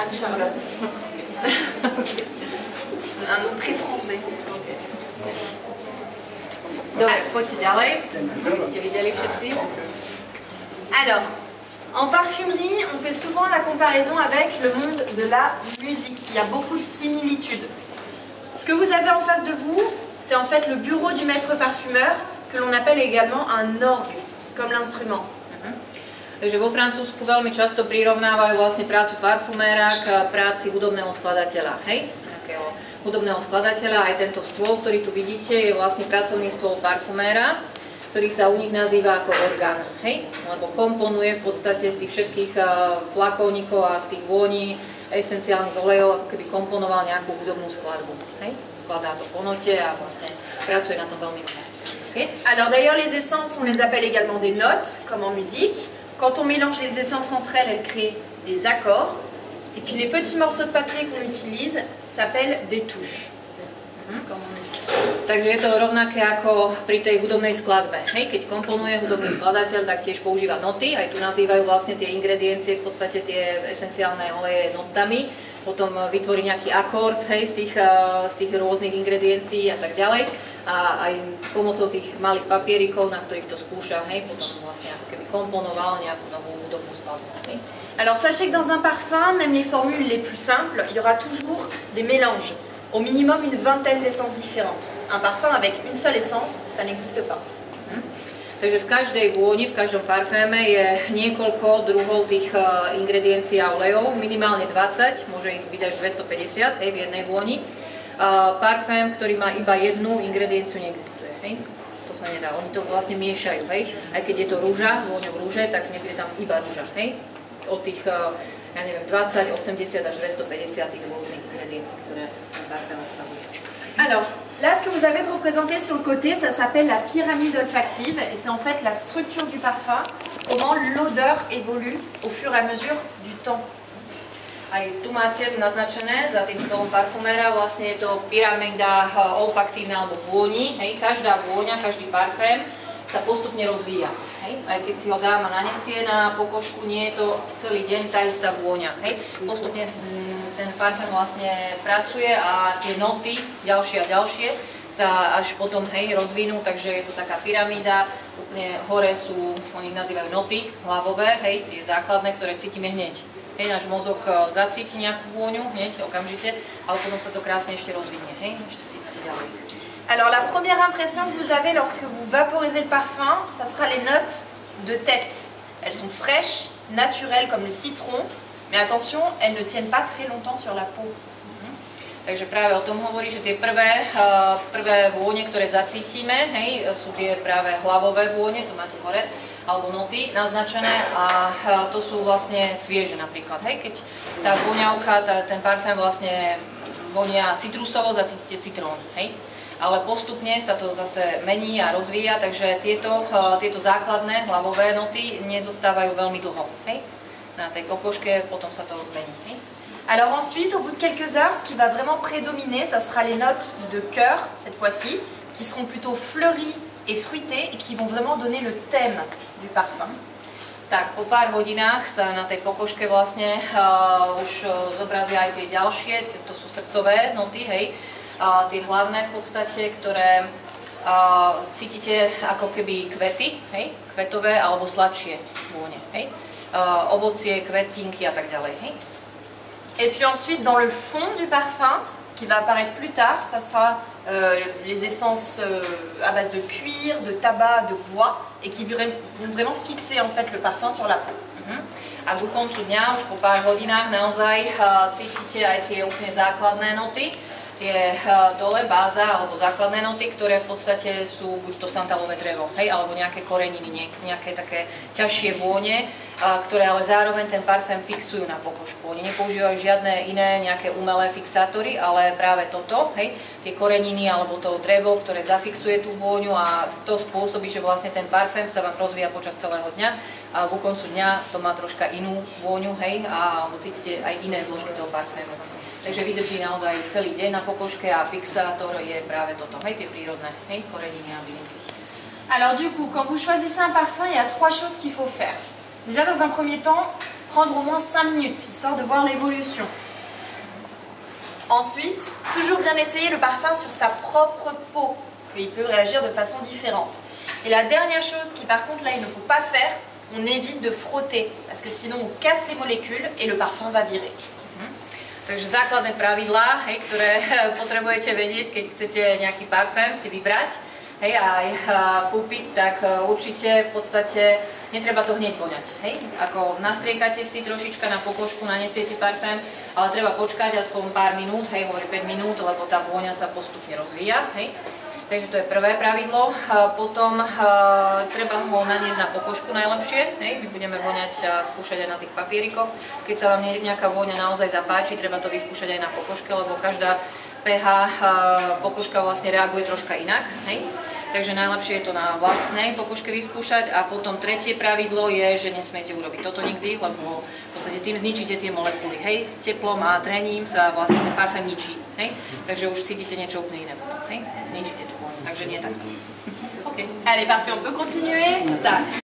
Anne-Charlotte. Un nom très français. Dobre, poďte ďalej. Ste videli všetci? Alors, en parfumerie, on fait souvent la comparaison avec le monde de la musique. Il y a beaucoup de similitudes. Ce que vous avez en face de vous, c'est en fait le bureau du maître parfumeur, que l'on appelle également un orgue, comme l'instrument. Takže vo Francúzsku veľmi často prirovnávajú vlastne prácu parfuméra k práci hudobného skladateľa. Hej? Takého hudobného skladateľa. Aj tento stôl, ktorý tu vidíte, je vlastne pracovný stôl parfuméra, ktorý sa u nich nazýva ako orgán. Hej? Lebo komponuje v podstate z tých všetkých flakónikov a z tých vôní esenciálnych olejov, ako keby komponoval nejakú hudobnú skladbu. Hej? Skladá to po note a vlastne pracuje na tom veľmi dobre. Okay? Alors d'ailleurs les essences, on les appelle également des notes, comme en musique. Quand on mélange les essences entre elles, elles créent des accords. Et puis les petits morceaux de papier qu'on utilise s'appellent des touches. Takže je to rovnaké ako pri tej hudobnej skladbe. Hej, keď komponuje hudobný skladateľ, tak tiež používa noty. Aj tu nazývajú vlastne tie ingrediencie, v podstate tie esenciálne oleje notami. Potom vytvorí nejaký akord, hej, z tých rôznych ingrediencií a tak ďalej. A aj pomocou tých malých papierikov, na ktorých to skúša, hej, potom vlastne ako keby komponoval nejakú novú hudobnú skladbu. Hej. Alors sachez que dans un parfum, même les formules les plus simples, il y aura toujours des mélanges. Au minimum une vingtaine d'essences différentes. Un parfum avec une seule essence, ça n'existe pas. Takže v každej vôni, v každom parféme je niekoľko druhov tých ingrediencií a olejov, minimálne 20, môže ich byť až 250, hej, v jednej vôni. Parfém, ktorý má iba jednu ingredienciu, neexistuje. Hej. To sa nedá, oni to vlastne miešajú. Hej. Aj keď je to rúža, s vôňou rúže, tak nebude tam iba rúža. Hej. Od tých, ja neviem, 20, 80 až 250 tých rôznych ingrediencií, ktoré ten parfém obsahuje. Alors, là, ce que vous avez représenté sur le côté, ça s'appelle la pyramide olfactive et c'est en fait la structure du parfum, comment l'odeur évolue au fur et à mesure du temps. Aj tu máte naznačené za tým stolom parfuméra, vlastne je to pyramída olfaktívna alebo vôni. Hej. Každá vôňa, každý parfém sa postupne rozvíja. Hej. Aj keď si ho dám a nanesie na pokožku, nie je to celý deň tá istá vôňa. Hej. Postupne ten parfém vlastne pracuje a tie noty, ďalšie a ďalšie, sa až potom, hej, rozvinú, takže je to taká pyramída. Úplne hore sú, oni ich nazývajú noty hlavové, hej, tie základné, ktoré cítime hneď. Hej, náš mozog zacíti nejakú vôňu hneď, okamžite, ale potom sa to krásne ešte rozvinie. Hej, ešte cítite ďalej. Alors la première impression que vous avez lorsque vous vaporisez le parfum, ça sera les notes de tête. Elles sont fraîches, naturelles comme le citron, mais attention, elles ne tiennent pas très longtemps sur la peau. Takže práve o tom hovorí, že tie prvé vône, ktoré zacítime, hej, sú tie práve hlavové vône, to máte hore, alebo noty naznačené a to sú vlastne svieže napríklad. Hej, keď tá voňavka, ten parfém vlastne vonia citrusovo, zacítite citrón. Hej. Ale postupne sa to zase mení a rozvíja, takže tieto základné hlavové noty nezostávajú veľmi dlho. Hej. Na tej pokožke potom sa to zmení. Hej. Alors ensuite, au bout de quelques heures, ce qui va vraiment prédominer, ça sera les notes de cœur, cette fois-ci, qui seront plutôt fleuries et fruitées et qui vont vraiment donner le thème du parfum. Tak, po pár hodinách sa na tej pokožke vlastne už zobrazia aj tie ďalšie, to sú srdcové noty, hej, tie hlavné v podstate, ktoré cítite ako keby kvety, hej, kvetové alebo sladšie vône, hej, ovocie, kvetinky a tak ďalej, hej. Et puis ensuite, dans le fond du parfum, ce qui va apparaître plus tard, ça sera les essences à base de cuir, de tabac, de bois, et qui vont vraiment fixer en fait le parfum sur la peau. A ku koncu dňa, už po pár hodinách, naozaj cítite aj tie úplne základné noty, tie dole, báza alebo základné noty, ktoré v podstate sú buď to santalové drevo, hej, alebo nejaké koreniny, nejaké také ťažšie vône, ktoré ale zároveň ten parfém fixujú na pokožku. Oni nepoužívajú žiadne iné nejaké umelé fixátory, ale práve toto, hej, tie koreniny alebo to drevo, ktoré zafixuje tú vôňu a to spôsobí, že vlastne ten parfém sa vám rozvíja počas celého dňa a ku koncu dňa to má troška inú vôňu, hej, a cítite aj iné zložky toho parfému. Takže vydrží naozaj celý deň na pokožke a fixátor je práve toto, hej, tie prírodné, hej, koreniny a bylinky. Alors du coup, quand vous choisissez un parfum, il y a trois choses qu'il faut faire. Déjà, dans un premier temps, prendre au moins 5 minutes, histoire de voir l'évolution. Ensuite, toujours bien essayer le parfum sur sa propre peau, parce qu'il peut réagir de façon différente. Et la dernière chose qui par contre là il ne faut pas faire, on évite de frotter, parce que sinon on casse les molécules et le parfum va virer. Takže základné pravidlá, hej, ktoré potrebujete vedieť, keď chcete nejaký parfém si vybrať, hej, a aj kúpiť, tak určite v podstate netreba to hneď voňať. Hej. Ako nastriekate si trošička na pokožku, nanesiete parfém, ale treba počkať aspoň pár minút, hej, hovorí 5 minút, lebo tá vôňa sa postupne rozvíja. Hej. Takže to je prvé pravidlo. Potom treba ho naniesť na pokožku najlepšie. Hej. My budeme voňať a skúšať aj na tých papierikoch. Keď sa vám nejaká vôňa naozaj zapáči, treba to vyskúšať aj na pokožke, lebo každá pH pokožka vlastne reaguje troška inak. Hej. Takže najlepšie je to na vlastnej pokožke vyskúšať. A potom tretie pravidlo je, že nesmiete urobiť toto nikdy, lebo v podstate tým zničíte tie molekuly. Hej. Teplom a trením sa vlastne ten parfém ničí. Hej. Takže už cítite niečo úplne iné potom. Hej. Zničíte to. Takže nie takto. Ok. Allez, parfait, on peut continuer. Tac.